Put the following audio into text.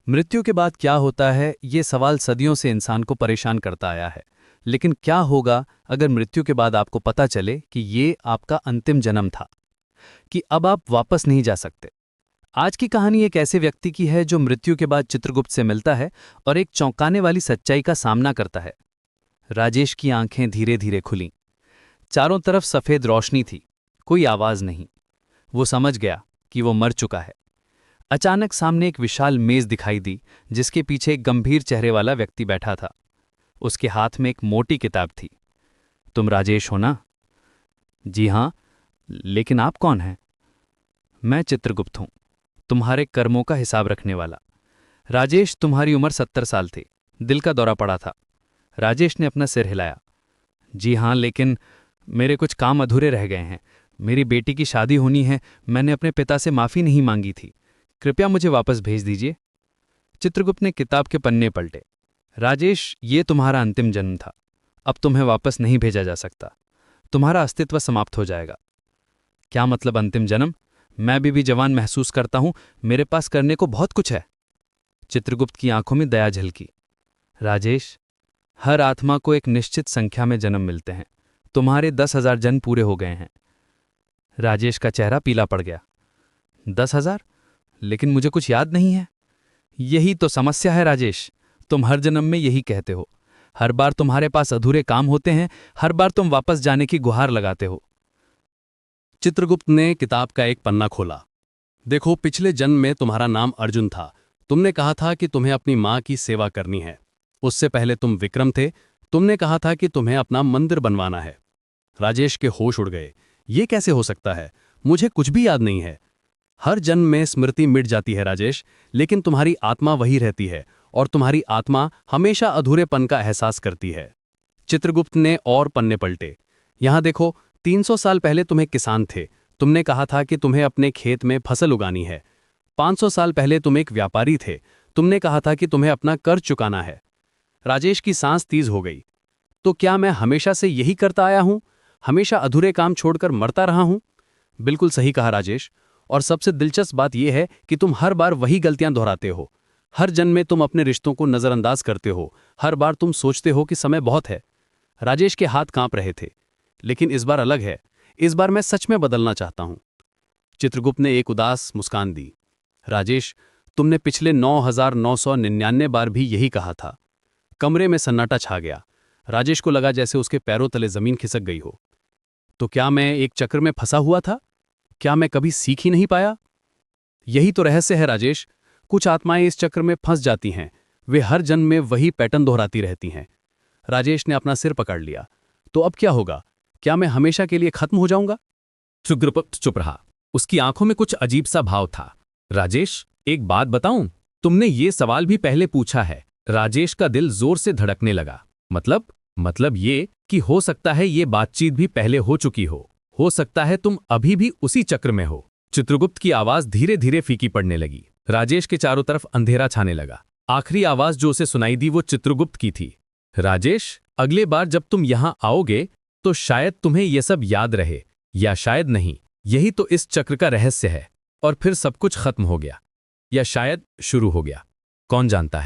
मृत्यु के बाद क्या होता है, ये सवाल सदियों से इंसान को परेशान करता आया है। लेकिन क्या होगा अगर मृत्यु के बाद आपको पता चले कि ये आपका अंतिम जन्म था, कि अब आप वापस नहीं जा सकते। आज की कहानी एक ऐसे व्यक्ति की है जो मृत्यु के बाद चित्रगुप्त से मिलता है और एक चौंकाने वाली सच्चाई का सामना करता है। राजेश की आंखें धीरे धीरे खुलीं। चारों तरफ सफेद रोशनी थी, कोई आवाज नहीं। वो समझ गया कि वो मर चुका है। अचानक सामने एक विशाल मेज दिखाई दी, जिसके पीछे एक गंभीर चेहरे वाला व्यक्ति बैठा था। उसके हाथ में एक मोटी किताब थी। तुम राजेश हो ना? जी हां, लेकिन आप कौन हैं? मैं चित्रगुप्त हूं, तुम्हारे कर्मों का हिसाब रखने वाला। राजेश, तुम्हारी उम्र 70 साल थी। दिल का दौरा पड़ा था। राजेश ने अपना सिर हिलाया। जी हां, लेकिन मेरे कुछ काम अधूरे रह गए हैं। मेरी बेटी की शादी होनी है। मैंने अपने पिता से माफी नहीं मांगी थी। कृपया मुझे वापस भेज दीजिए। चित्रगुप्त ने किताब के पन्ने पलटे। राजेश, ये तुम्हारा अंतिम जन्म था। अब तुम्हें वापस नहीं भेजा जा सकता। तुम्हारा अस्तित्व समाप्त हो जाएगा। क्या मतलब अंतिम जन्म? मैं भी जवान महसूस करता हूं। मेरे पास करने को बहुत कुछ है। चित्रगुप्त की आंखों में दया झलकी। राजेश, हर आत्मा को एक निश्चित संख्या में जन्म मिलते हैं। तुम्हारे 10,000 जन्म पूरे हो गए हैं। राजेश का चेहरा पीला पड़ गया। 10,000? लेकिन मुझे कुछ याद नहीं है। यही तो समस्या है राजेश। तुम हर जन्म में यही कहते हो। हर बार तुम्हारे पास अधूरे काम होते हैं। हर बार तुम वापस जाने की गुहार लगाते हो। चित्रगुप्त ने किताब का एक पन्ना खोला। देखो, पिछले जन्म में तुम्हारा नाम अर्जुन था। तुमने कहा था कि तुम्हें अपनी मां की सेवा करनी है। उससे पहले तुम विक्रम थे। तुमने कहा था कि तुम्हें अपना मंदिर बनवाना है। राजेश के होश उड़ गए। ये कैसे हो सकता है? मुझे कुछ भी याद नहीं है। हर जन्म में स्मृति मिट जाती है राजेश, लेकिन तुम्हारी आत्मा वही रहती है, और तुम्हारी आत्मा हमेशा अधूरेपन का एहसास करती है। चित्रगुप्त ने और पन्ने पलटे। यहां देखो, 300 साल पहले तुम्हें किसान थे। तुमने कहा था कि तुम्हें अपने खेत में फसल उगानी है। 500 साल पहले तुम एक व्यापारी थे। तुमने कहा था कि तुम्हें अपना कर्ज चुकाना है। राजेश की सांस तेज हो गई। तो क्या मैं हमेशा से यही करता आया हूं? हमेशा अधूरे काम छोड़कर मरता रहा हूं? बिल्कुल सही कहा राजेश। और सबसे दिलचस्प बात यह है कि तुम हर बार वही गलतियां दोहराते हो। हर जन्म में तुम अपने रिश्तों को नजरअंदाज करते हो। हर बार तुम सोचते हो कि समय बहुत है। राजेश के हाथ कांप रहे थे। लेकिन इस बार अलग है। इस बार मैं सच में बदलना चाहता हूं। चित्रगुप्त ने एक उदास मुस्कान दी। राजेश, तुमने पिछले 9,999 बार भी यही कहा था। कमरे में सन्नाटा छा गया। राजेश को लगा जैसे उसके पैरों तले जमीन खिसक गई हो। तो क्या मैं एक चक्र में फंसा हुआ था? क्या मैं कभी सीख ही नहीं पाया? यही तो रहस्य है राजेश। कुछ आत्माएं इस चक्र में फंस जाती हैं। वे हर जन्म में वही पैटर्न दोहराती रहती हैं। राजेश ने अपना सिर पकड़ लिया। तो अब क्या होगा? क्या मैं हमेशा के लिए खत्म हो जाऊंगा? चित्रगुप्त चुप रहा। उसकी आंखों में कुछ अजीब सा भाव था। राजेश, एक बात बताऊं? तुमने ये सवाल भी पहले पूछा है। राजेश का दिल जोर से धड़कने लगा। मतलब ये कि हो सकता है ये बातचीत भी पहले हो चुकी हो सकता है तुम अभी भी उसी चक्र में हो। चित्रगुप्त की आवाज धीरे धीरे फीकी पड़ने लगी। राजेश के चारों तरफ अंधेरा छाने लगा। आखिरी आवाज जो उसे सुनाई दी वो चित्रगुप्त की थी। राजेश, अगले बार जब तुम यहां आओगे तो शायद तुम्हें यह सब याद रहे, या शायद नहीं। यही तो इस चक्र का रहस्य है। और फिर सब कुछ खत्म हो गया, या शायद शुरू हो गया। कौन जानता है।